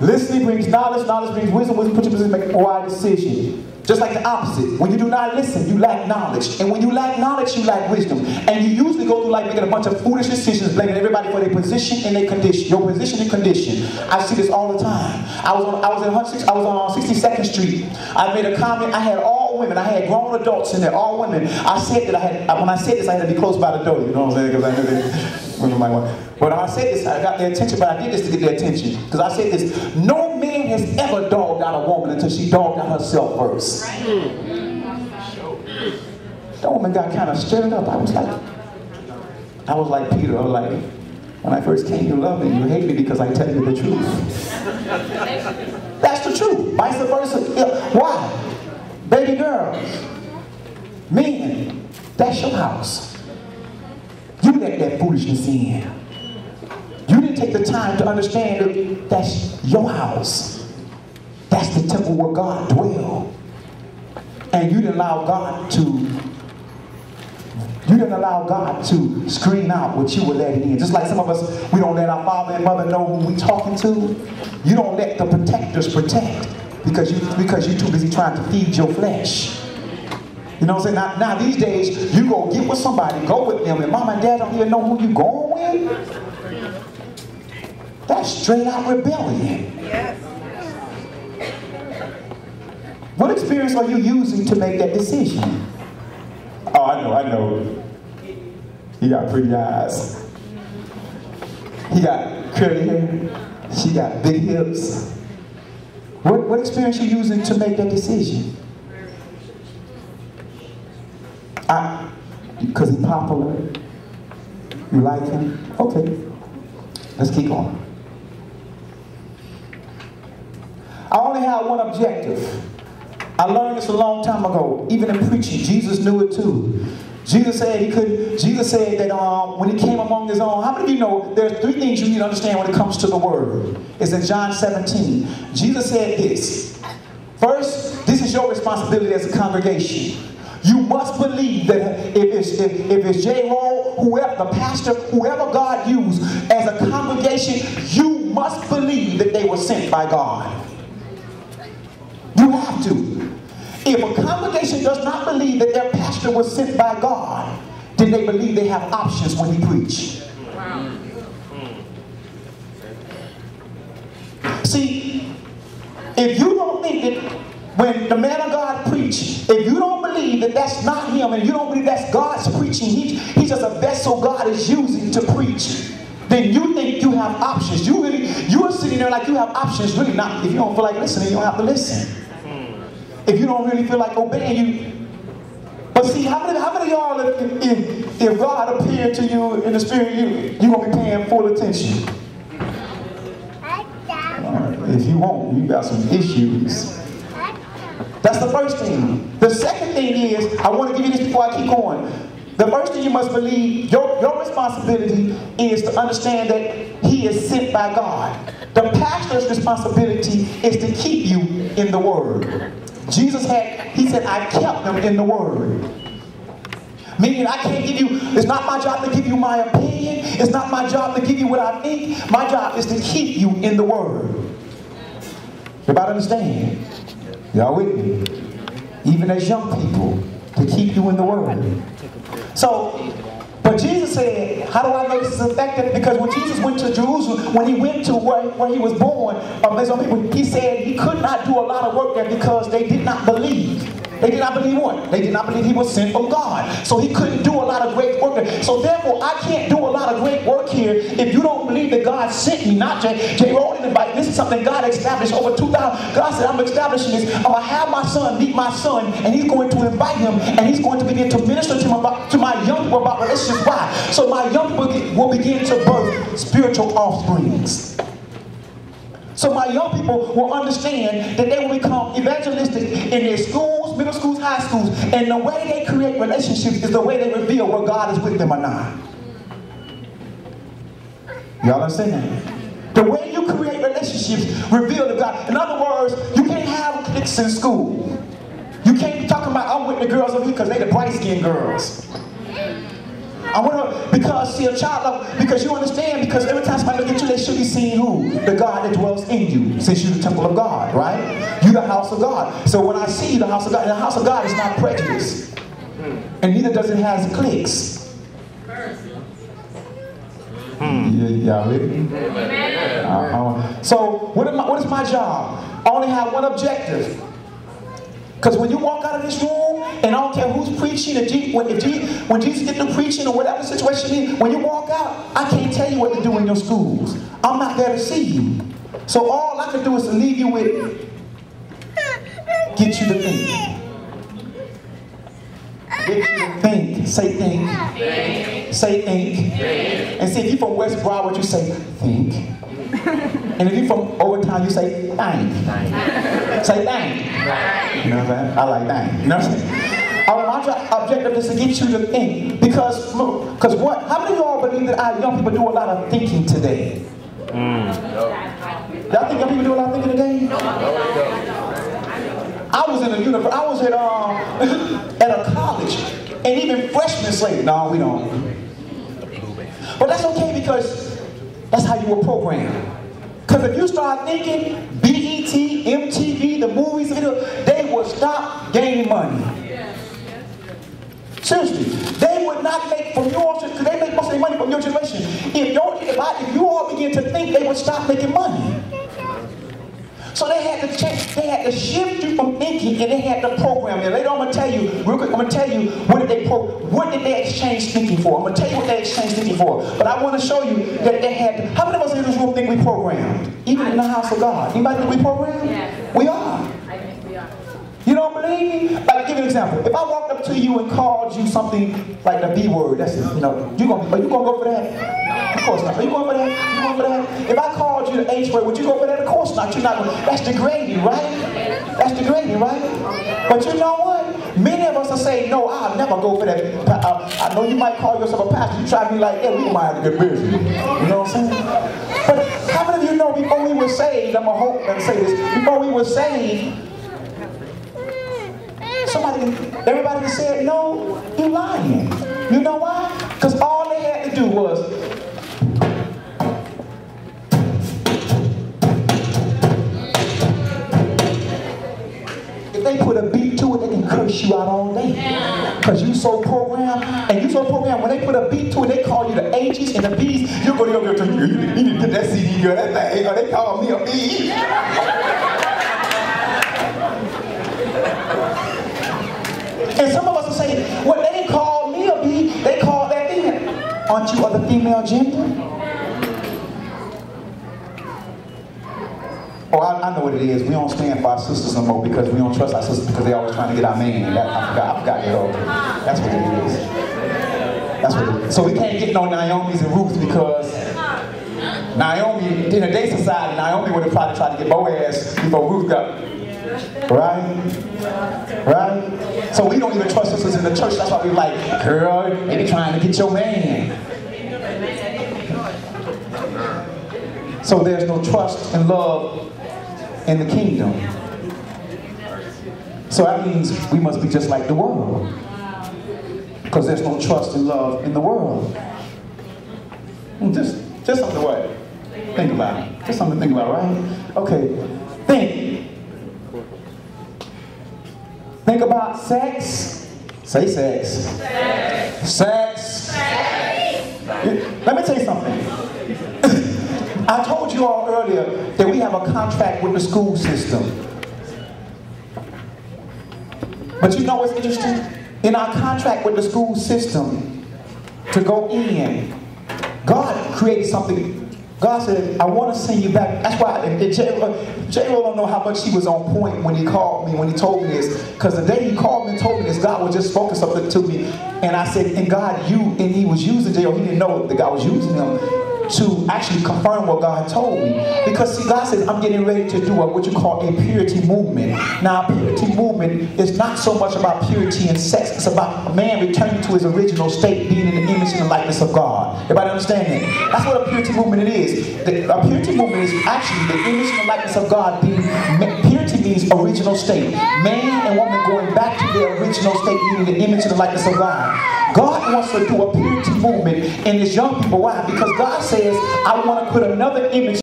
Listening brings knowledge, knowledge brings wisdom, wisdom puts you in position to make a wise decision. Just like the opposite. When you do not listen, you lack knowledge. And when you lack knowledge, you lack wisdom. And you usually go through life making a bunch of foolish decisions, blaming everybody for their position and their condition. Your position and condition. I see this all the time. I was on 62nd Street. I made a comment. I had all women. I had grown adults in there, all women. I said that when I said this, I had to be close by the door. You know what I'm saying? Because I knew that women might want. But when I said this, I got their attention, but I did this to get their attention. Because I said this, no man has ever dogged out a woman until she dogged out herself first. That woman got kind of stirred up. I was like Peter. I was like, when I first came, you loved me. You hate me because I tell you the truth. That's the truth. Vice versa. Why? Baby girls, men, that's your house. You let that foolishness in. You didn't take the time to understand that that's your house. That's the temple where God dwells. And you didn't allow God to screen out what you were letting in. Just like some of us, we don't let our father and mother know who we talking to. You don't let the protectors protect because you're too busy trying to feed your flesh. You know what I'm saying? Now these days, you go get with somebody, go with them, and mom and dad don't even know who you going with. That's straight out rebellion. Yes. What experience are you using to make that decision? Oh, I know. He got pretty eyes. He got curly hair. She got big hips. What experience are you using to make that decision? Because he's popular. You like him? Okay. Let's keep going. I only have one objective. I learned this a long time ago. Even in preaching, Jesus knew it too. Jesus said that when he came among his own, how many of you know there's three things you need to understand when it comes to the word? It's in John 17. Jesus said this. First, this is your responsibility as a congregation. You must believe that if it's J-Roll, whoever, the pastor, whoever God used as a congregation, you must believe that they were sent by God. You have to. If a congregation does not believe that their pastor was sent by God, then they believe they have options when he preaches. Wow. See, if you don't think that when the man of God preached, if you don't believe that that's not him and you don't believe that's God's preaching, he's just a vessel God is using to preach, then you think you have options. You are sitting there like you have options. Really not. If you don't feel like listening, you don't have to listen. If you don't really feel like obeying, you. But see, how many of y'all, if God appeared to you in the spirit, you're going to be paying full attention? If you won't, you got some issues. That's the first thing. The second thing is, I want to give you this before I keep going. The first thing you must believe, your responsibility is to understand that he is sent by God. The pastor's responsibility is to keep you in the word. Jesus he said, I kept them in the word. Meaning I can't give you, it's not my job to give you my opinion. It's not my job to give you what I think. My job is to keep you in the word. Everybody understand? Y'all with me? Even as young people, to keep you in the word. So, but Jesus said, how do I know this is effective? Because when Jesus went to Jerusalem, when he went to where he was born, he said he could not do a lot of work there because they did not believe. They did not believe what? They did not believe he was sent from God. So he couldn't do a lot of great work there. So therefore, I can't do a lot of great work here if you don't believe that God sent me. Not J. Rowland invite. This is something God established over 2,000. God said, I'm establishing this. I'm going to have my son meet my son, and he's going to invite him, and he's going to begin to minister to him to my young people about relationships. Why? So my young people will begin to birth spiritual offsprings. So my young people will understand that they will become evangelistic in their schools, middle schools, high schools. And the way they create relationships is the way they reveal whether God is with them or not. Y'all understand? The way you create relationships reveal to God. In other words, you can't have cliques in school. You can't be talking about, I'm with the girls over here because they the bright-skinned girls. I want to, because see a child of, because you understand, because every time somebody look at you, they should be seeing who? The God that dwells in you, since you're the temple of God, right? You're the house of God. So when I see you, the house of God, and the house of God is not prejudice. And neither does it have cliques. Y'all with me? So what is my job? I only have one objective. Because when you walk out of this room, and I don't care who's preaching, when Jesus get to preaching or whatever the situation is, when you walk out, I can't tell you what to do in your schools. I'm not there to see you. So all I can do is to leave you with, get you to think. Get you to think. Say think. Think. Say think. Think. And see, if you're from West Broward, you say think. And if you're from Overtown, you say thank. Say thank. You know what I'm saying? I like thank. You know what I'm saying? My objective is to get you to think. Because what? How many of y'all believe that our young people do a lot of thinking today? Y'all think young people do a lot of thinking today? I was in a university. I was at a college, and even freshmen say, "No, we don't." But that's okay because that's how you were programmed. Because if you start thinking, BET, MTV, the movies, they would stop gaining money. Seriously, they would not make from yours, because they make most of their money from your generation. If you all begin to think, they would stop making money. So they had to change, they had to shift you from thinking, and they had to program you. Later I'm going to tell you, real quick, I'm going to tell you what did they exchange thinking for. I'm going to tell you what they exchanged thinking for. But I want to show you that they had, how many of us in this room think we programmed? Even in the house of God. Anybody think we programmed? Yes. We are. I think we are. You don't believe me? Like, give you an example. If I walked up to you and called you something like the B word, that's, are you going to go for that? Of course not. Are you going for that? You going for that? If I called you the H word, would you go for that? Of course not. You're not going. That's degrading, right? That's degrading, right? But you know what? Many of us will say, no, I'll never go for that. I know you might call yourself a pastor. You try to be like, yeah, we might have to get busy. You know what I'm saying? But how many of you know before we were saved, I'm going to hope and say this, before we were saved, everybody said, no, you're lying. You know why? Because all they had to do was, if they put a beat to it, they can curse you out all day. Because you so programmed, and you so programmed, when they put a beat to it, they call you the H's and the B's. You go to you need to get that CD, girl, that thing, or they call me a B. And some of us will say, well, they didn't call me a B, they called that female. Aren't you of the female gender? Oh, I know what it is. We don't stand for our sisters no more because we don't trust our sisters because they're always trying to get our man. And I forgot that all. That's what it is. That's what it is. So we can't get no Naomi's and Ruths because Naomi, in a day society, Naomi would have probably tried to get Boaz before Ruth got. Right? Right? So we don't even trust sisters in the church. That's why we're like, girl, they be trying to get your man. So there's no trust and love in the kingdom. So that means we must be just like the world. Because there's no trust and love in the world. Just something to what? Think about it. Just something to think about, right? Okay. Think about sex. Say sex. Sex. Sex. Sex. Let me tell you something. I told you all earlier that we have a contract with the school system. But you know what's interesting? In our contract with the school system, to go in, God created something. God said, I want to send you back. That's why J-Ro don't know how much he was on point when he called me, when he told me this. Because the day he called me and told me this, God was just spoken something to me. And I said, and God, and he was using J-Ro. He didn't know that God was using him to actually confirm what God told me. Because see, God says, I'm getting ready to do what you call a purity movement. Now, a purity movement is not so much about purity and sex. It's about a man returning to his original state, being in the image and the likeness of God. Everybody understand that? That's what a purity movement it is. A purity movement is actually the image and the likeness of God being, purity purity means original state. Man and woman going back to their original state, meaning the image and the likeness of God. God wants to do a purity movement in his young people. Why? Because God says, I want to put another image